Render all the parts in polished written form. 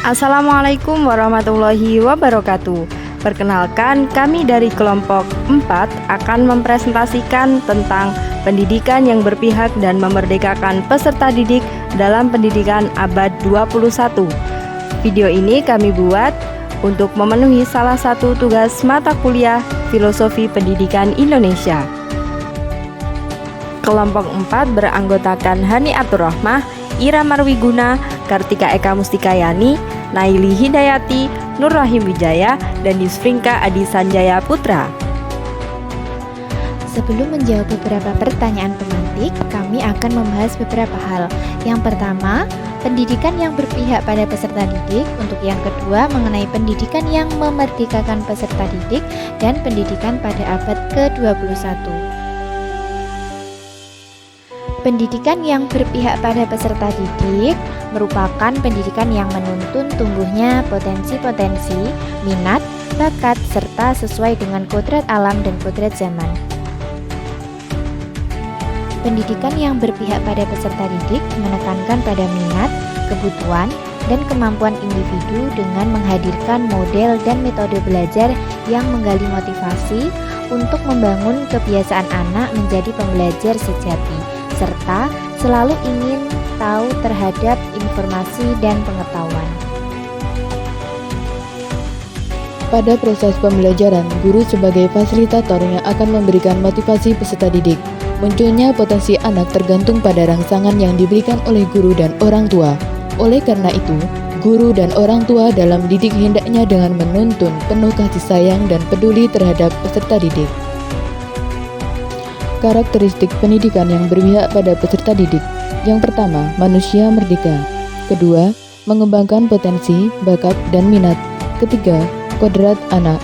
Assalamualaikum warahmatullahi wabarakatuh. Perkenalkan, kami dari kelompok 4 akan mempresentasikan tentang pendidikan yang berpihak dan memerdekakan peserta didik dalam pendidikan abad 21. Video ini kami buat untuk memenuhi salah satu tugas mata kuliah Filosofi Pendidikan Indonesia. Kelompok 4 beranggotakan Hani Abdurrahmah, Ira Marwiguna, Kartika Eka Mustikayani, Naili Hidayati, Nur Rahim Wijaya, dan Yusfrinka Adi Sanjaya Putra. Sebelum menjawab beberapa pertanyaan pemantik, kami akan membahas beberapa hal. Yang pertama, pendidikan yang berpihak pada peserta didik. Untuk yang kedua, mengenai pendidikan yang memerdekakan peserta didik dan pendidikan pada abad ke-21. Pendidikan yang berpihak pada peserta didik merupakan pendidikan yang menuntun tumbuhnya potensi-potensi, minat, bakat, serta sesuai dengan kodrat alam dan kodrat zaman. Pendidikan yang berpihak pada peserta didik menekankan pada minat, kebutuhan, dan kemampuan individu dengan menghadirkan model dan metode belajar yang menggali motivasi untuk membangun kebiasaan anak menjadi pembelajar sejati, serta selalu ingin tahu terhadap informasi dan pengetahuan. Pada proses pembelajaran, guru sebagai fasilitator yang akan memberikan motivasi peserta didik. Munculnya potensi anak tergantung pada rangsangan yang diberikan oleh guru dan orang tua. Oleh karena itu, guru dan orang tua dalam didik hendaknya dengan menuntun penuh kasih sayang dan peduli terhadap peserta didik. Karakteristik pendidikan yang berpihak pada peserta didik. Yang pertama, manusia merdeka. Kedua, mengembangkan potensi, bakat, dan minat. Ketiga, kodrat anak.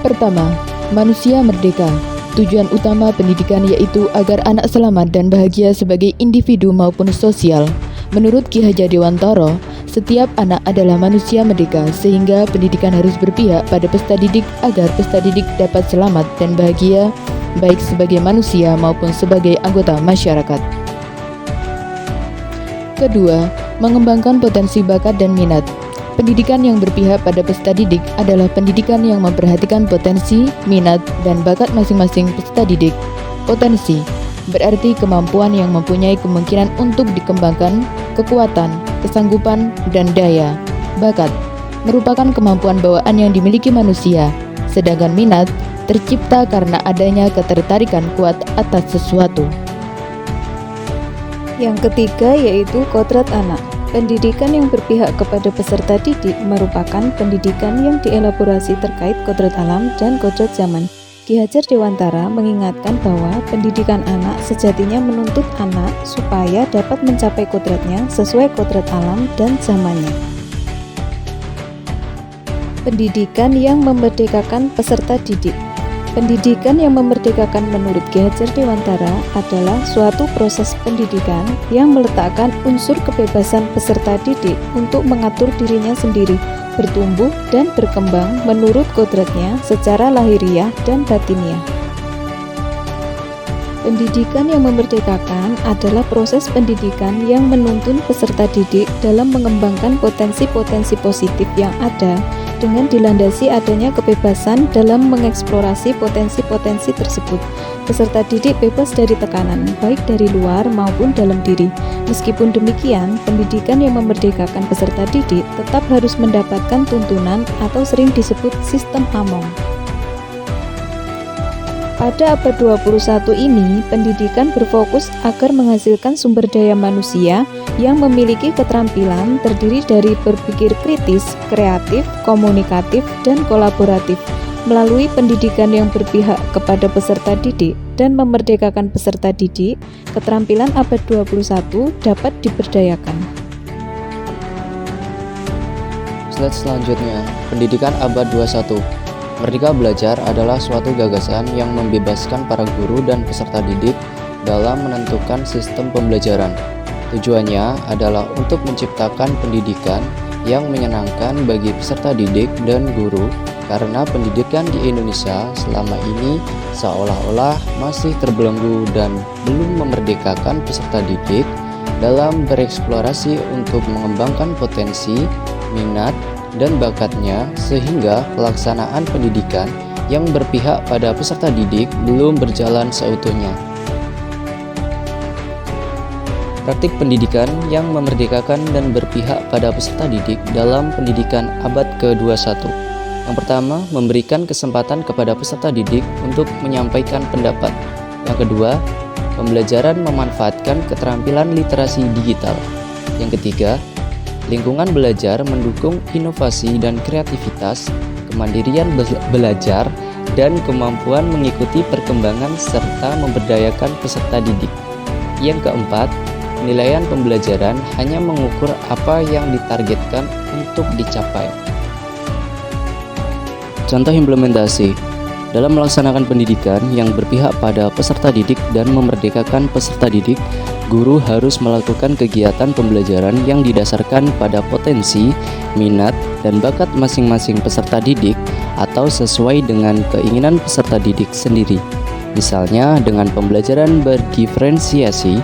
Pertama, manusia merdeka. Tujuan utama pendidikan yaitu agar anak selamat dan bahagia sebagai individu maupun sosial. Menurut Ki Hajar Dewantara, setiap anak adalah manusia merdeka, sehingga pendidikan harus berpihak pada peserta didik agar peserta didik dapat selamat dan bahagia, baik sebagai manusia maupun sebagai anggota masyarakat. Kedua, mengembangkan potensi bakat dan minat. Pendidikan yang berpihak pada peserta didik adalah pendidikan yang memperhatikan potensi, minat, dan bakat masing-masing peserta didik. Potensi berarti kemampuan yang mempunyai kemungkinan untuk dikembangkan, kekuatan, kesanggupan, dan daya. Bakat merupakan kemampuan bawaan yang dimiliki manusia, sedangkan minat tercipta karena adanya ketertarikan kuat atas sesuatu. Yang ketiga yaitu kodrat anak. Pendidikan yang berpihak kepada peserta didik merupakan pendidikan yang dielaborasi terkait kodrat alam dan kodrat zaman. Ki Hajar Dewantara mengingatkan bahwa pendidikan anak sejatinya menuntut anak supaya dapat mencapai kodratnya sesuai kodrat alam dan zamannya. Pendidikan yang memerdekakan peserta didik. Pendidikan yang memerdekakan menurut Ki Hajar Dewantara adalah suatu proses pendidikan yang meletakkan unsur kebebasan peserta didik untuk mengatur dirinya sendiri, bertumbuh dan berkembang menurut kodratnya secara lahiriah dan batiniah. Pendidikan yang memerdekakan adalah proses pendidikan yang menuntun peserta didik dalam mengembangkan potensi-potensi positif yang ada dengan dilandasi adanya kebebasan dalam mengeksplorasi potensi-potensi tersebut. Peserta didik bebas dari tekanan, baik dari luar maupun dalam diri. Meskipun demikian, pendidikan yang memerdekakan peserta didik tetap harus mendapatkan tuntunan atau sering disebut sistem Among. Pada abad 21 ini, pendidikan berfokus agar menghasilkan sumber daya manusia yang memiliki keterampilan terdiri dari berpikir kritis, kreatif, komunikatif, dan kolaboratif. Melalui pendidikan yang berpihak kepada peserta didik dan memerdekakan peserta didik, keterampilan abad 21 dapat diberdayakan. Slide selanjutnya, pendidikan abad 21. Merdeka Belajar adalah suatu gagasan yang membebaskan para guru dan peserta didik dalam menentukan sistem pembelajaran. Tujuannya adalah untuk menciptakan pendidikan yang menyenangkan bagi peserta didik dan guru, karena pendidikan di Indonesia selama ini seolah-olah masih terbelenggu dan belum memerdekakan peserta didik dalam bereksplorasi untuk mengembangkan potensi, minat, dan bakatnya sehingga pelaksanaan pendidikan yang berpihak pada peserta didik belum berjalan seutuhnya. Praktik pendidikan yang memerdekakan dan berpihak pada peserta didik dalam pendidikan abad ke-21. Yang pertama, memberikan kesempatan kepada peserta didik untuk menyampaikan pendapat. Yang kedua, pembelajaran memanfaatkan keterampilan literasi digital. Yang ketiga, lingkungan belajar mendukung inovasi dan kreativitas, kemandirian belajar, dan kemampuan mengikuti perkembangan serta memberdayakan peserta didik. Yang keempat, penilaian pembelajaran hanya mengukur apa yang ditargetkan untuk dicapai. Contoh implementasi. Dalam melaksanakan pendidikan yang berpihak pada peserta didik dan memerdekakan peserta didik, guru harus melakukan kegiatan pembelajaran yang didasarkan pada potensi, minat, dan bakat masing-masing peserta didik atau sesuai dengan keinginan peserta didik sendiri. Misalnya dengan pembelajaran berdiferensiasi.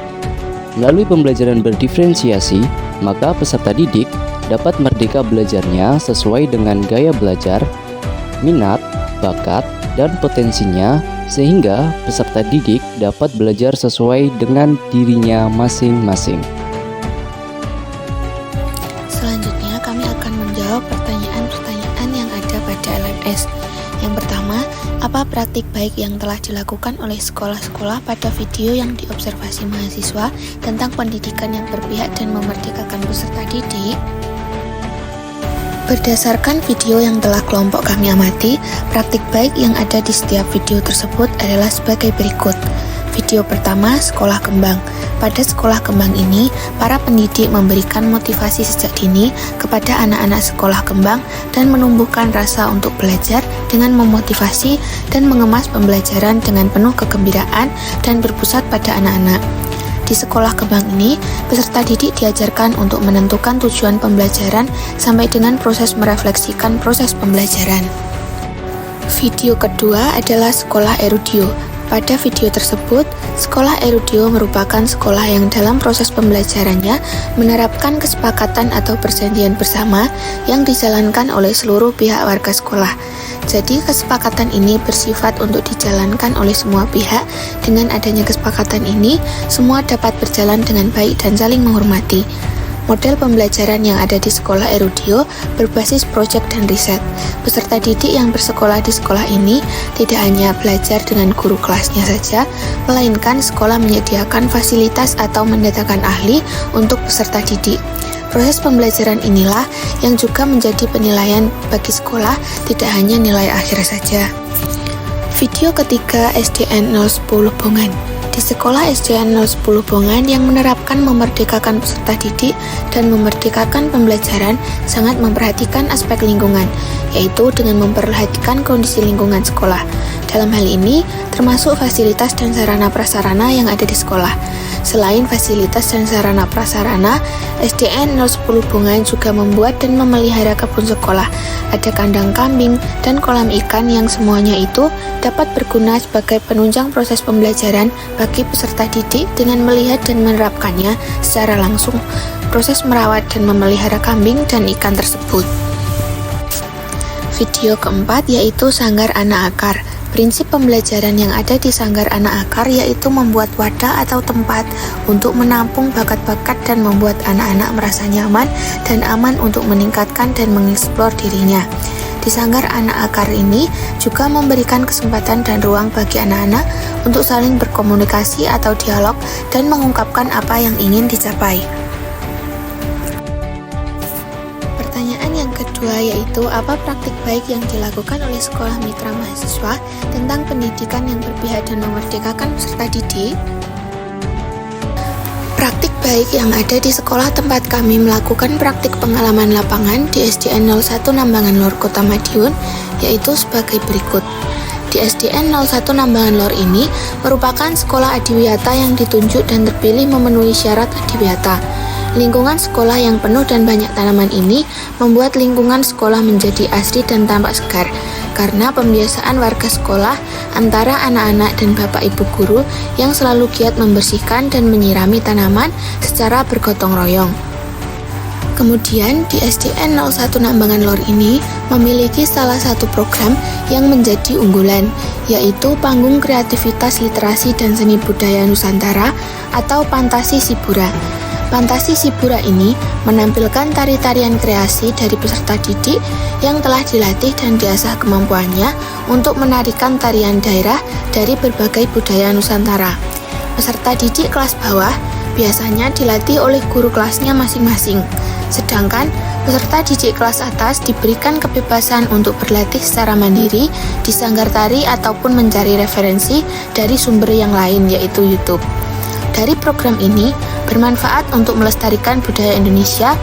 Melalui pembelajaran berdiferensiasi, maka peserta didik dapat merdeka belajarnya sesuai dengan gaya belajar, minat, bakat, dan potensinya sehingga peserta didik dapat belajar sesuai dengan dirinya masing-masing. Selanjutnya kami akan menjawab pertanyaan-pertanyaan yang ada pada LMS. Yang pertama, apa praktik baik yang telah dilakukan oleh sekolah-sekolah pada video yang diobservasi mahasiswa tentang pendidikan yang berpihak dan memerdekakan peserta didik? Berdasarkan video yang telah kelompok kami amati, praktik baik yang ada di setiap video tersebut adalah sebagai berikut. Video pertama, sekolah kembang. Pada sekolah kembang ini, para pendidik memberikan motivasi sejak dini kepada anak-anak sekolah kembang dan menumbuhkan rasa untuk belajar dengan memotivasi dan mengemas pembelajaran dengan penuh kegembiraan dan berpusat pada anak-anak. Di sekolah kembang ini, peserta didik diajarkan untuk menentukan tujuan pembelajaran sampai dengan proses merefleksikan proses pembelajaran. Video kedua adalah sekolah Erudio. Pada video tersebut, sekolah Erudio merupakan sekolah yang dalam proses pembelajarannya menerapkan kesepakatan atau perjanjian bersama yang dijalankan oleh seluruh pihak warga sekolah. Jadi kesepakatan ini bersifat untuk dijalankan oleh semua pihak. Dengan adanya kesepakatan ini, semua dapat berjalan dengan baik dan saling menghormati. Model pembelajaran yang ada di sekolah Erudio berbasis proyek dan riset. Peserta didik yang bersekolah di sekolah ini tidak hanya belajar dengan guru kelasnya saja, melainkan sekolah menyediakan fasilitas atau mendatangkan ahli untuk peserta didik. Proses pembelajaran inilah yang juga menjadi penilaian bagi sekolah, tidak hanya nilai akhir saja. Video ketiga, SDN 010 Bongan. Di sekolah SDN 010 Bongan yang menerapkan memerdekakan peserta didik dan memerdekakan pembelajaran sangat memperhatikan aspek lingkungan, yaitu dengan memperhatikan kondisi lingkungan sekolah. Dalam hal ini, termasuk fasilitas dan sarana prasarana yang ada di sekolah. Selain fasilitas dan sarana prasarana, SDN 010 Bongan juga membuat dan memelihara kebun sekolah. Ada kandang kambing dan kolam ikan yang semuanya itu dapat berguna sebagai penunjang proses pembelajaran bagi peserta didik dengan melihat dan menerapkannya secara langsung proses merawat dan memelihara kambing dan ikan tersebut. Video keempat yaitu Sanggar Anak Akar. Prinsip pembelajaran yang ada di Sanggar Anak Akar yaitu membuat wadah atau tempat untuk menampung bakat-bakat dan membuat anak-anak merasa nyaman dan aman untuk meningkatkan dan mengeksplor dirinya. Di Sanggar Anak Akar ini juga memberikan kesempatan dan ruang bagi anak-anak untuk saling berkomunikasi atau dialog dan mengungkapkan apa yang ingin dicapai. Pertanyaan yang kedua yaitu apa praktik baik yang dilakukan oleh sekolah mitra mahasiswa tentang pendidikan yang berpihak dan memerdekakan peserta didik? Praktik baik yang ada di sekolah tempat kami melakukan praktik pengalaman lapangan di SDN 01 Nambangan Lor Kota Madiun yaitu sebagai berikut. Di SDN 01 Nambangan Lor ini merupakan sekolah adiwiyata yang ditunjuk dan terpilih memenuhi syarat adiwiyata. Lingkungan sekolah yang penuh dan banyak tanaman ini membuat lingkungan sekolah menjadi asri dan tampak segar. karena pembiasaan warga sekolah antara anak-anak dan bapak ibu guru yang selalu giat membersihkan dan menyirami tanaman secara bergotong royong. Kemudian di SDN 01 Nambangan Lor ini memiliki salah satu program yang menjadi unggulan, yaitu Panggung Kreativitas Literasi dan Seni Budaya Nusantara atau Pantasi Sibura. Pantasi Sibura ini menampilkan tari-tarian kreasi dari peserta didik yang telah dilatih dan diasah kemampuannya untuk menarikan tarian daerah dari berbagai budaya Nusantara. Peserta didik kelas bawah biasanya dilatih oleh guru kelasnya masing-masing, sedangkan peserta didik kelas atas diberikan kebebasan untuk berlatih secara mandiri di sanggar tari ataupun mencari referensi dari sumber yang lain, yaitu YouTube. Dari program ini bermanfaat untuk melestarikan budaya Indonesia,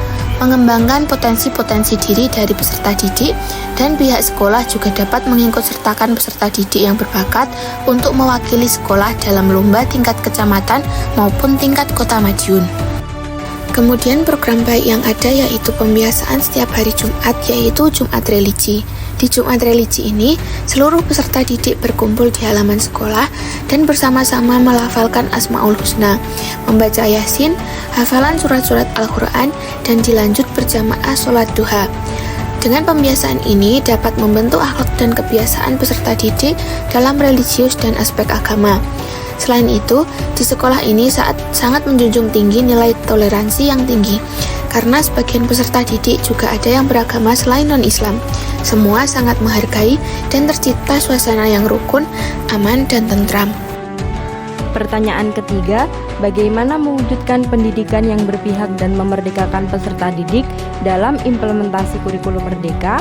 mengembangkan potensi-potensi diri dari peserta didik, dan pihak sekolah juga dapat mengikutsertakan peserta didik yang berbakat untuk mewakili sekolah dalam lomba tingkat kecamatan maupun tingkat kota Madiun. Kemudian program baik yang ada yaitu pembiasaan setiap hari Jumat, yaitu Jumat Religi. Di Jumat Religi ini, seluruh peserta didik berkumpul di halaman sekolah dan bersama-sama melafalkan Asmaul Husna, membaca Yasin, hafalan surat-surat Al-Quran, dan dilanjut berjamaah sholat duha. Dengan pembiasaan ini dapat membentuk akhlak dan kebiasaan peserta didik dalam religius dan aspek agama. Selain itu, di sekolah ini sangat menjunjung tinggi nilai toleransi yang tinggi, karena sebagian peserta didik juga ada yang beragama selain non-Islam. Semua sangat menghargai dan tercipta suasana yang rukun, aman, dan tentram. Pertanyaan ketiga, bagaimana mewujudkan pendidikan yang berpihak dan memerdekakan peserta didik dalam implementasi kurikulum merdeka?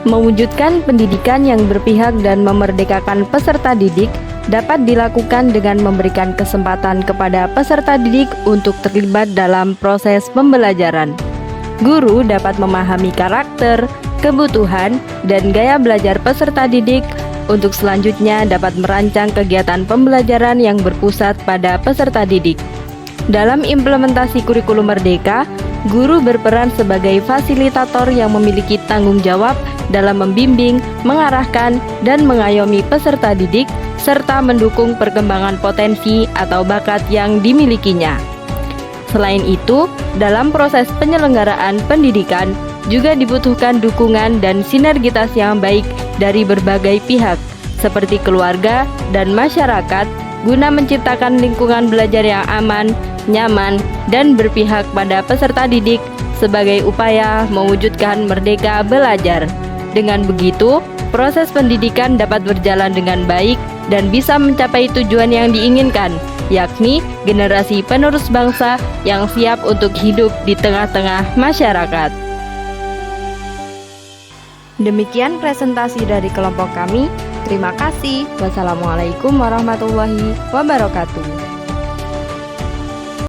Mewujudkan pendidikan yang berpihak dan memerdekakan peserta didik dapat dilakukan dengan memberikan kesempatan kepada peserta didik untuk terlibat dalam proses pembelajaran. Guru dapat memahami karakter, kebutuhan, dan gaya belajar peserta didik untuk selanjutnya dapat merancang kegiatan pembelajaran yang berpusat pada peserta didik. Dalam implementasi kurikulum merdeka, guru berperan sebagai fasilitator yang memiliki tanggung jawab dalam membimbing, mengarahkan, dan mengayomi peserta didik, serta mendukung perkembangan potensi atau bakat yang dimilikinya. Selain itu, dalam proses penyelenggaraan pendidikan juga dibutuhkan dukungan dan sinergitas yang baik dari berbagai pihak, seperti keluarga dan masyarakat, guna menciptakan lingkungan belajar yang aman, nyaman, dan berpihak pada peserta didik sebagai upaya mewujudkan merdeka belajar. Dengan begitu, proses pendidikan dapat berjalan dengan baik dan bisa mencapai tujuan yang diinginkan, yakni generasi penerus bangsa yang siap untuk hidup di tengah-tengah masyarakat. Demikian presentasi dari kelompok kami. Terima kasih. Wassalamualaikum warahmatullahi wabarakatuh.